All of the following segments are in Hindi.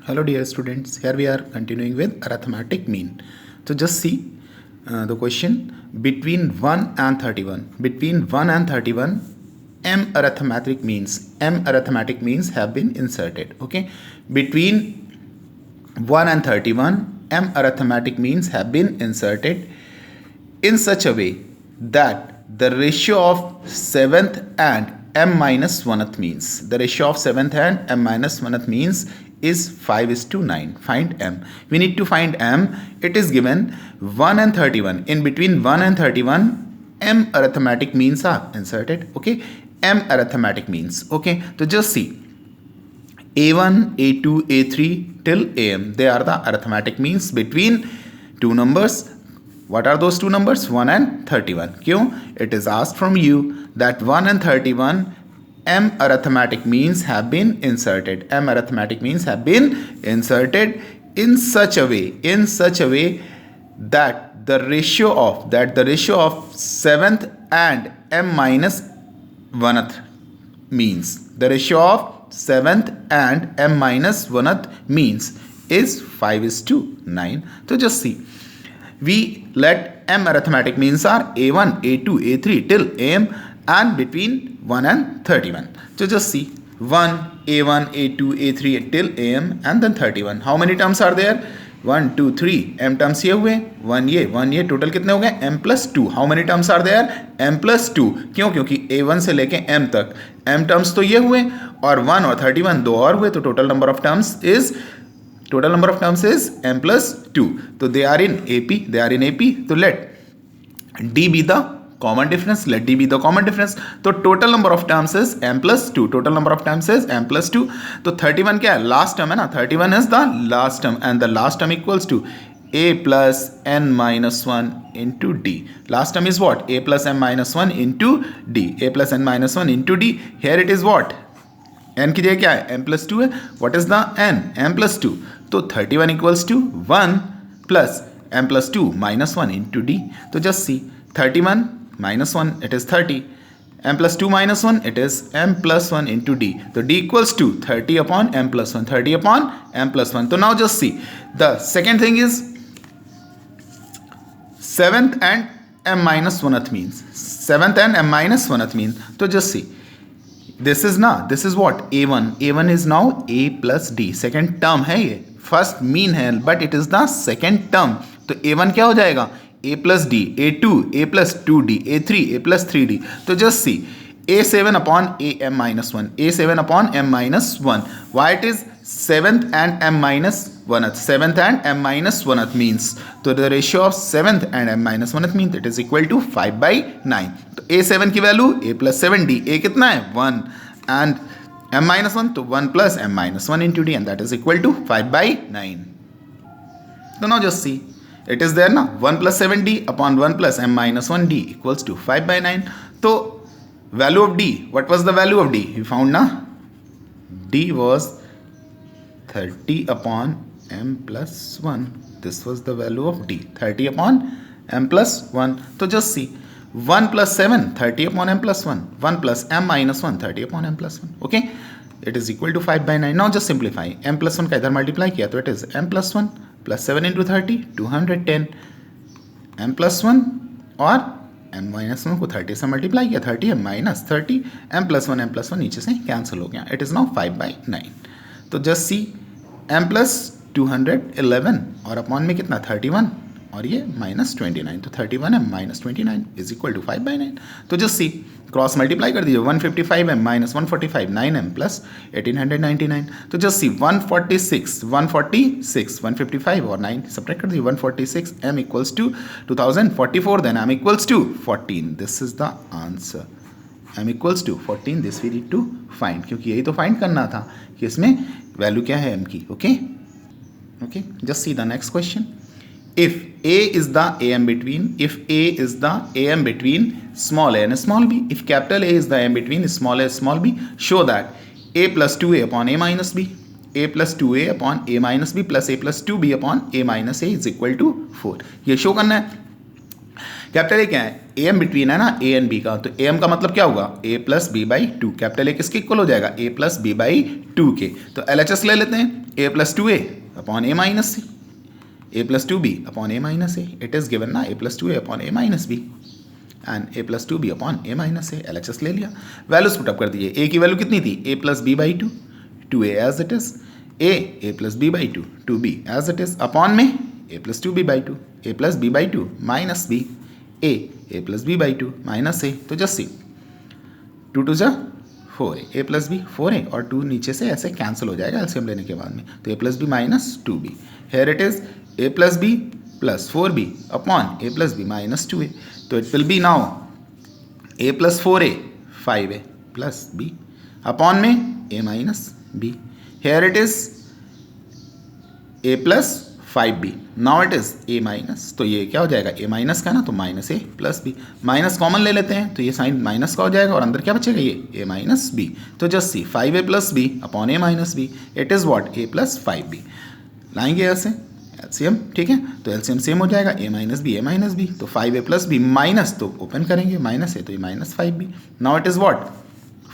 Hello dear students, here we are continuing with arithmetic mean. So just see the question between 1 and 31. Between 1 and 31, m arithmetic means have been inserted. Okay, between 1 and 31, m arithmetic means have been inserted in such a way that the ratio of 7th and m minus 1th means, the ratio of 7th and m minus 1th means is 5:9. Find m. We need to find m. It is given 1 and 31. In between 1 and 31, m arithmetic means are inserted. Okay, m arithmetic means. Okay, so just see a1, a2, a3 till am. They are the arithmetic means between two numbers. What are those two numbers? 1 and 31. क्यों? It is asked from you that 1 and 31 m arithmetic means have been inserted. M arithmetic means have been inserted in such a way that the ratio of 7th and m minus 1th means, the ratio of 7th and m minus 1th means is 5:9. So just see, we let m arithmetic means are a1, a2, a3 till am and between 1 and 31. So just see 1, a1, a2, a3 till am and then 31. How many terms are there? 1, 2, 3 m terms ये हुए, 1 ये टोटल कितने हो गए? m plus 2. How many terms are there? m plus 2. क्यों? क्योंकि a1 से लेके m तक m terms तो ये हुए और 1 और 31 दो और हुए, तो total number of terms is m plus 2. So they are in AP. So let D be the common difference. So total number of terms is m plus 2. तो 31 क्या है? Last term है ना. 31 is the last term and the last term equals to a plus n minus 1 into d. Last term is what? A plus n minus 1 into d. Here it is what? n की जगह क्या है? m plus 2 है. What is the n? m plus 2. तो 31 equals to 1 plus m plus 2 minus 1 into d. तो just see 31 minus 1, it is 30. m plus 2 minus 1, it is m plus 1 into d. So d equals to 30 upon m plus 1. So now just see, the second thing is 7th and m minus 1th means. So just see, this is what? A1 is now a plus d. Second term है ये. First mean है, but it is the second term. तो a1 क्या हो जाएगा? a plus d, a2 a plus 2d, a3 a plus 3d. तो just see a7 upon am minus 1. Why it is 7th and m minus 1th means, तो the ratio of 7th and m minus 1th means it is equal to 5/9. तो a7 की value a plus 7d, a कितना है? 1 and m minus 1, तो 1 plus m minus 1 into d and that is equal to 5/9. So now just see, it is there ना, 1 plus 7d upon 1 plus m minus 1d equals to 5/9. तो value of d, what was the value of d? We found ना, d was 30 upon m plus 1. This was the value of d, 30 upon m plus 1. So just see, 1 plus 7, 30 upon m plus 1. 1 plus m minus 1, 30 upon m plus 1. Okay, it is equal to 5/9. Now just simplify. m plus 1 का इधर मल्टीप्लाई किया तो it is m plus 1 plus 7 into 30, 210. m plus 1 और m minus 1 को 30 से मल्टीप्लाई किया, 30 m minus 30, m plus 1 नीचे से कैंसिल हो गया. It is now 5/9. तो just see, m plus 211 और अपॉन में कितना? 31 और ये माइनस 29. तो 31 m minus 29 is equal to 5/9. तो जस्ट सी, क्रॉस मल्टीप्लाई कर दीजिए. 155 m minus 145, 9 m plus 1899. तो जस्ट सी 146 155 और 9 सब्ट्रैक्ट कर दीजिए. 146 m equals to 2044, then m equals to 14. This is the answer. m equals to 14. This we need to find, क्योंकि यही तो फाइंड करना था कि इसमें वैल्यू क्या है m की. Okay, just see the next question. If a is the am between small a and small b, if capital A is the am between small a and small b, show that a plus 2a upon a minus b, a plus 2a upon a minus b plus a plus 2b upon a minus a is equal to 4. ये शो करना है कैपिटल ए क्या है, ए एम बिटवीन है ना ए एंड बी का, तो ए एम का मतलब क्या होगा, A plus B by two. Capital A किसके इक्वल हो जाएगा, A plus B by two के। तो एल एच एस ले लेते हैं, A plus two A upon A minus C, A plus two B upon A minus A. It is given ना, A plus two A upon A minus B and A plus two B upon A minus A. L H S ले लिया, वैल्यूज पुटअप कर दिए। ए की वैल्यू कितनी थी, a plus B by two, two a as it is, a plus B by two, two b as it is, upon में a plus two b by two, A plus B by two minus b, a plus B by two minus a. तो जस्ट सी, टू टू जा four a plus b, four a और टू नीचे से ऐसे कैंसिल हो जाएगा एलसीएम लेने के बाद में, तो a plus b minus two b. Here it is a plus b plus four b upon a plus b minus two a. तो it will be now a plus four a, five a plus b upon में a minus b. Here it is a plus five b, now it is a minus, तो ये क्या हो जाएगा, ए माइनस का ना, तो माइनस ए प्लस बी। माइनस कॉमन ले लेते हैं तो ये साइन माइनस का हो जाएगा और अंदर क्या बचेगा, ये ए माइनस बी। तो just see, five a plus b upon A minus b, it is what, a plus five b. लाएंगे ऐसे एलसीएम, ठीक है, तो एलसीएम सेम हो जाएगा, ए माइनस बी, तो five a plus b minus, तो ओपन करेंगे माइनस है तो ये minus five b. Now it is what,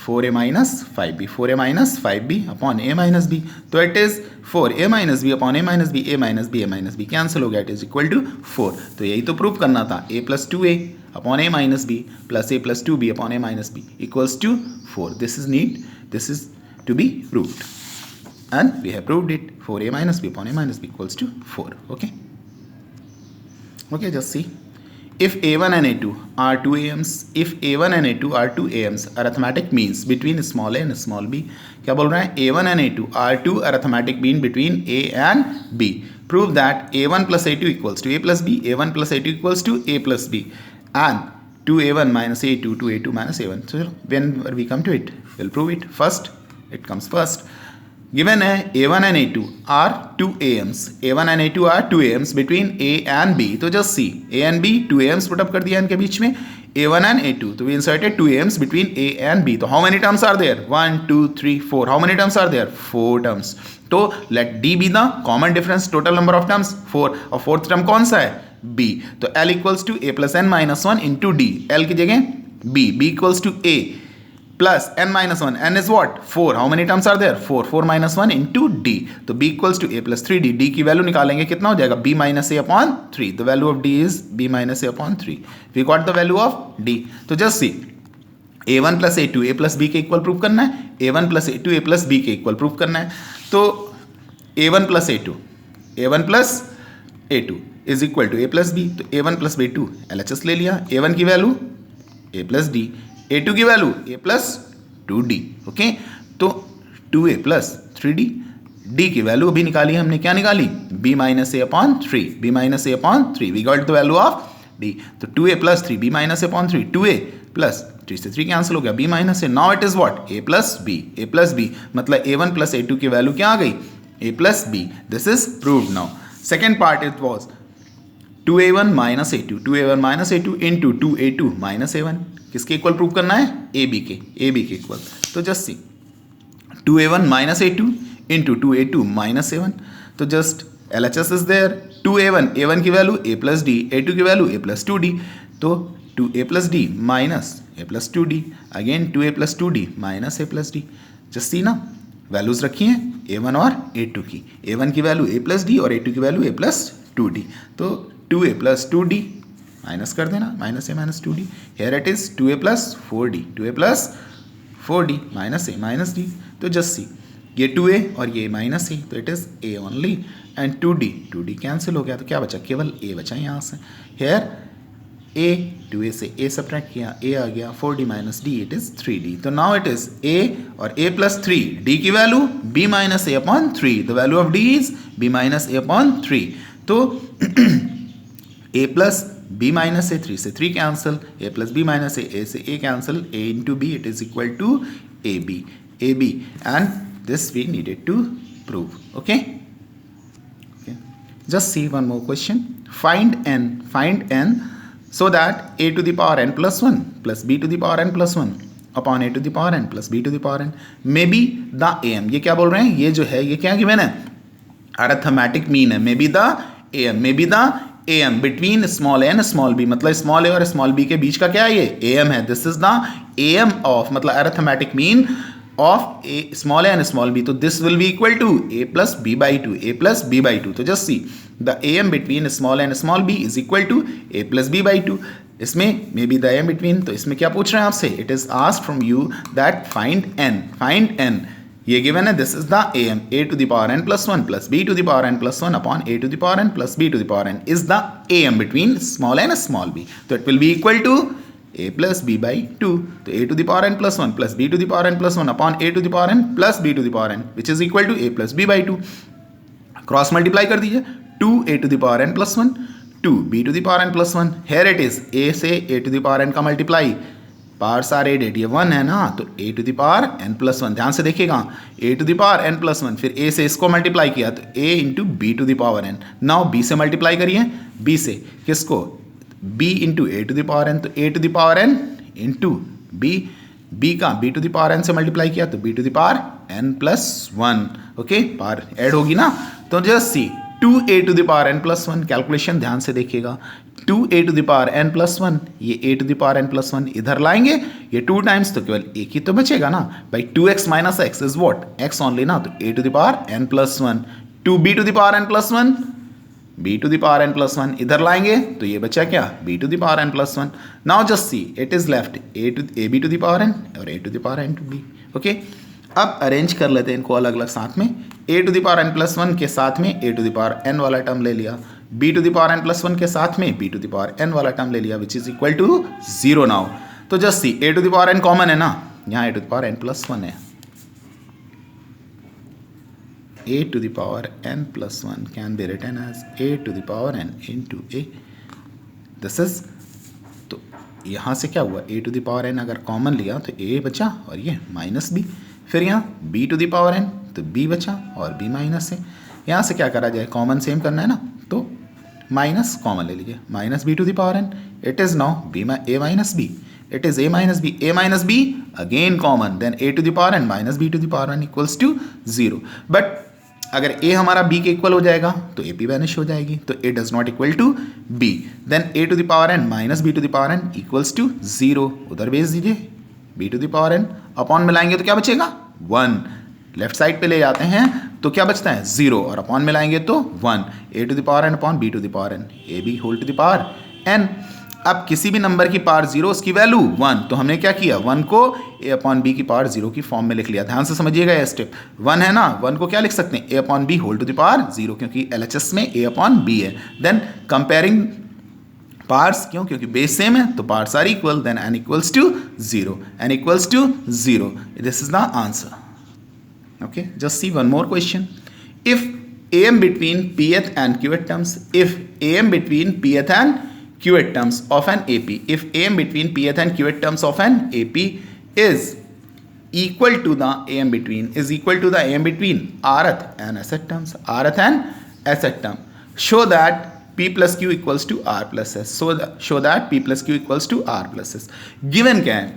four a minus five b, four a minus five b upon A minus b. तो it is four a minus b upon A minus b cancel हो गया, it is equal to four. तो यही तो प्रूव करना था, a plus two A upon A minus b plus a plus two B upon A minus b equals to four. This is to be proved and we have proved it, 4a minus b upon a minus b equals to 4. Okay, just see, if a1 and a2 are 2 ams, if a1 and a2 are 2 ams, arithmetic means between small a and small b. क्या बोल रहा है, a1 and a2 are 2 arithmetic mean between a and b. Prove that a1 plus a2 equals to a plus b, a1 plus a2 equals to a plus b, and 2a1 minus a2 to a2 minus a1. So when we come to it, we'll prove it. First, it comes first. Given है a1 and a2 are 2 ams, a1 and a2 are 2 ams between a and b. तो just see, a and b 2 ams put up कर दिया इनके बीच में, a1 and a2, तो we inserted 2 ams between a and b. तो how many terms are there, 1 2 3 4, how many terms are there, 4 terms. तो let d be the common difference, total number of terms 4, और fourth term कौन सा है, b. तो l equals to a plus n minus 1 into d, l की जगह b equals to a plus n minus 1, n is what, 4, how many terms are there, 4 minus 1 into d, तो b equals to a plus 3d, d की वैल्यू निकालेंगे कितना हो जाएगा, b minus a upon 3, the value of d is b minus a upon 3, we got the value of d. तो just see, a1 plus a2 a plus b के इक्वल प्रूव करना है, a1 plus a2 a plus b के इक्वल प्रूव करना है, तो a1 plus a2 is equal to a plus b, तो a1 plus b2 LHS ले लिया, a1 की value a plus d, a2 की value a plus 2d, okay, तो 2a प्लस 3d, d की वैल्यू अभी निकाली हमने, क्या निकाली, b minus a upon 3, we got the value of d, तो 2a plus 3 b minus a upon 3, 2a plus 3 से 3 कैंसिल हो गया, b minus a, now it is what, a plus b, मतलब a1 प्लस a2 की वैल्यू क्या आ गई, a plus b, this is proved. Now second part it was 2a1 minus a2 into 2a2 minus a1, किसके इक्वल प्रूव करना है, ए बी के इक्वल. तो जस्ट सी 2a1 minus a2 into 2a2 minus a1, तो just LHS is there, 2a1 की value a plus D, a2 की वैल्यू a प्लस 2d, तो 2a plus D minus a plus 2d, again 2a plus 2d minus a plus D. Just see ना, वैल्यूज रखी हैं a1 और a2 की, a1 की वैल्यू a प्लस डी और a2 की वैल्यू a प्लस 2d, तो 2a प्लस 2d माइनस कर देना, minus a minus 2d, here it is 2a plus 4d minus a minus d. तो जस्ट सी, ये 2a और ये माइनस a, तो it is a only, and 2d cancel हो गया, तो क्या बचा, केवल a बचा यहाँ से. हेयर a 2a से a सब्ट्रैक्ट किया, a आ गया 4d minus d, it is 3d. तो नाउ इट इज a और a प्लस 3, d की वैल्यू b minus a upon 3, the value of d is b minus a upon 3. तो a plus b minus a, 3 से 3 cancel, a plus b minus a से a cancel, a into b, it is equal to ab, and this we needed to prove. Okay, just see one more question. Find n so that a to the power n plus 1 plus b to the power n plus 1 upon a to the power n plus b to the power n may be the am. ये क्या बोल रहे हैं, ये जो है ये क्या गिवन है, अरिथमेटिक मीन है, may be the am, may be the A M between small a and small b, मतलब स्मॉल ए और स्मॉल बी के बीच का क्या है ये ए एम है. This is the A M of, मतलब arithmetic mean of a small a and small b. तो this will be equal to A plus B by two, A plus B by two. तो just see the A M between small and small B is equal to A plus B by two. इसमें may be the M between, तो इसमें क्या पूछ रहे हैं आपसे, it is asked from you that find N. Find N ये गिवन है, this is the A M, A to the power N plus one plus B to the power N plus one upon A to the power N plus B to the power n is the A M between small n small b. तो it will be equal to a plus b by 2. तो a to the power n plus 1 plus b to the power n plus 1 upon a to the power n plus b to the power n which is equal to a plus b by 2. Cross multiply कर दीजिए, 2a to the power n plus 1 2 b to the power n plus 1. here it is a से a to the power n का मल्टीप्लाई, पावर्स आर एडेड, ये 1 है ना, तो a to the power n plus 1. ध्यान से देखिएगा, a to the power n plus 1, फिर a से इसको मल्टीप्लाई किया तो a into b to the power n. Now b से मल्टीप्लाई करिए, b से किसको, b into a to the power n, तो a to the power n into b का b to the power n से मल्टीप्लाई किया तो b to the power n plus 1. Okay, power add होगी ना. तो just see 2a to the power n plus 1, calculation ध्यान से देखिएगा, 2a to the power n plus 1, ये a to the power n plus 1 इधर लाएंगे, ये 2 टाइम्स तो केवल एक ही तो बचेगा ना, भाई 2x minus x is what, x only ना, तो a to the power n plus 1, 2b to the power n plus 1, b to the power n plus 1 इधर लाएंगे तो ये बचा क्या, b to the power n plus 1. Now just see it is left a b to the power n और a to the power n to b. Okay, अब अरेंज कर लेते हैं इनको अलग अलग साथ में. a to the power n plus 1 के साथ में a to the power n वाला टर्म ले लिया, b to the power n plus 1 के साथ में b to the power n वाला टर्म ले लिया which is equal to 0. Now तो just see a to the power n common है ना, यहाँ a to the power n plus 1 है, a to the power n plus 1 can be written as a to the power n into a. This is, तो यहाँ से क्या हुआ, a to the power n अगर कॉमन लिया तो a बचा और ये माइनस b, फिर यहाँ b to the power n तो b बचा और b माइनस है. यहाँ से क्या करा जाए, कॉमन सेम करना है ना, तो माइनस कॉमन ले लीजिए, minus b to the power n, it is now a minus b, it is a minus b again common, then a to the power n minus b to the power n equals to 0. But अगर a हमारा b के इक्वल हो जाएगा तो a p वैनिश हो जाएगी, तो a does not equal to b, then a to the power n minus b to the power n equals to 0. उधर भेज दीजिए, b to the power n upon मिलाएंगे तो क्या बचेगा 1, लेफ्ट साइड पे ले जाते हैं तो क्या बचता है 0 और अपॉन मिलाएंगे तो 1, a to the power n upon b to the power n, a b whole to the power n. अब किसी भी नंबर की पावर 0 उसकी वैल्यू 1, तो हमने क्या किया, 1 को a अपॉन b की पावर 0 की फॉर्म में लिख लिया. ध्यान से समझिएगा ये स्टेप, 1 है ना, 1 को क्या लिख सकते हैं a upon b whole to the power 0, क्योंकि LHS में a अपॉन b है. देन कंपेयरिंग पार्ट्स, क्यों, क्योंकि बेस सेम है तो parts are equal, then n equals to 0, n equals to 0. This is the answer. Okay, just see one more question. If am between pth and qth terms, if am between pth and qth terms of an AP, if am between pth and qth terms of an AP is equal to the am between rth and sh terms, rth and sh term, show that p plus q equals to r plus s. show that p plus q equals to r plus s. given क्या है,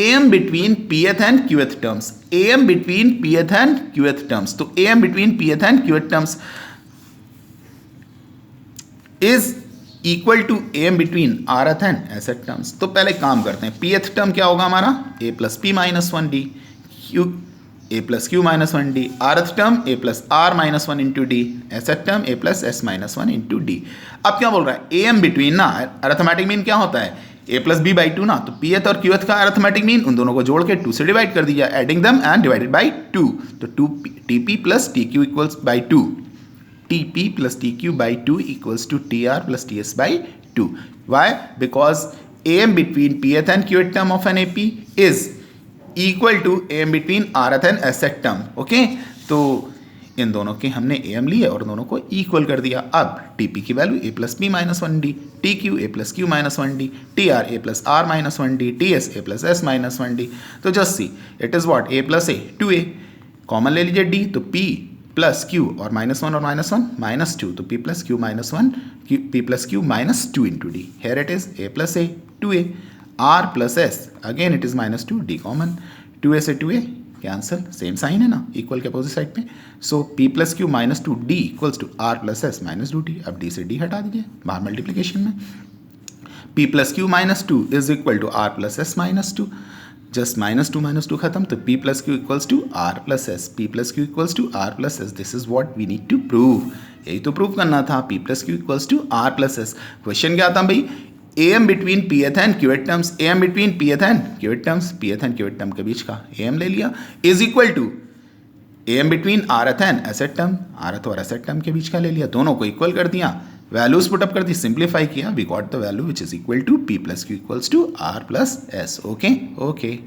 am between pth and qth terms, am between pth and qth terms, तो am between pth and qth terms is equal to am between rth and sh terms. तो पहले काम करते हैं, pth टर्म क्या होगा हमारा, a plus p minus 1d, a plus q minus 1d, rth term a plus r minus 1 into d, sh term a plus s minus 1 into d. अब क्या बोल रहा है, am between ना, अर्थमेटिक मीन क्या होता है, a प्लस b बाई 2 ना, तो pth और qth का अर्थमेटिक मीन उन दोनों को जोड़ के 2 से डिवाइड कर दिया, adding them and divided by 2, तो 2 tp plus tq equals by 2, TP plus TQ by 2 equals to TR plus TS by 2. Why? Because AM between Pth and Qth term of an AP is equal to AM between Rth and Sh term. Okay? तो इन दोनों के हमने AM लिए और दोनों को इक्वल कर दिया. अब TP की value a plus p minus 1d, TQ a plus q minus 1d, TR a plus r minus 1d, TS a plus s minus 1d. तो just see it is what, a प्लस a 2a, कॉमन ले लीजिए d, तो p प्लस q और माइनस 1 और माइनस 1 माइनस 2, तो p plus q minus 1, p plus q minus 2 into d. Here it is a प्लस a 2a, r plus s, again it is minus 2, d common, 2a से 2a कैंसिल, सेम साइन है ना, इक्वल के अपोजिट साइड पे। So p plus q minus two d equals to r plus s minus two d. अब d से d हटा दीजिए बाहर मल्टीप्लीकेशन में। p plus q minus two is equal to r plus s minus two, just minus two खत्म, तो p plus q equals to r plus s, p plus q equals to r plus s. This is what we need to prove, यही तो प्रूव करना था, p plus q equals to r plus s. Question क्या था भाई, am between pth and qth terms, am between pth and qth terms, pth and qth term के बीच का am ले लिया, is equal to am between rth and sth term, rth और एसेट टर्म के बीच का ले लिया, दोनों को इक्वल कर दिया, वैल्यूज पुटअप कर दी, सिंप्लीफाई किया, we got the value which is equal to p plus q equals to r plus s. Okay okay.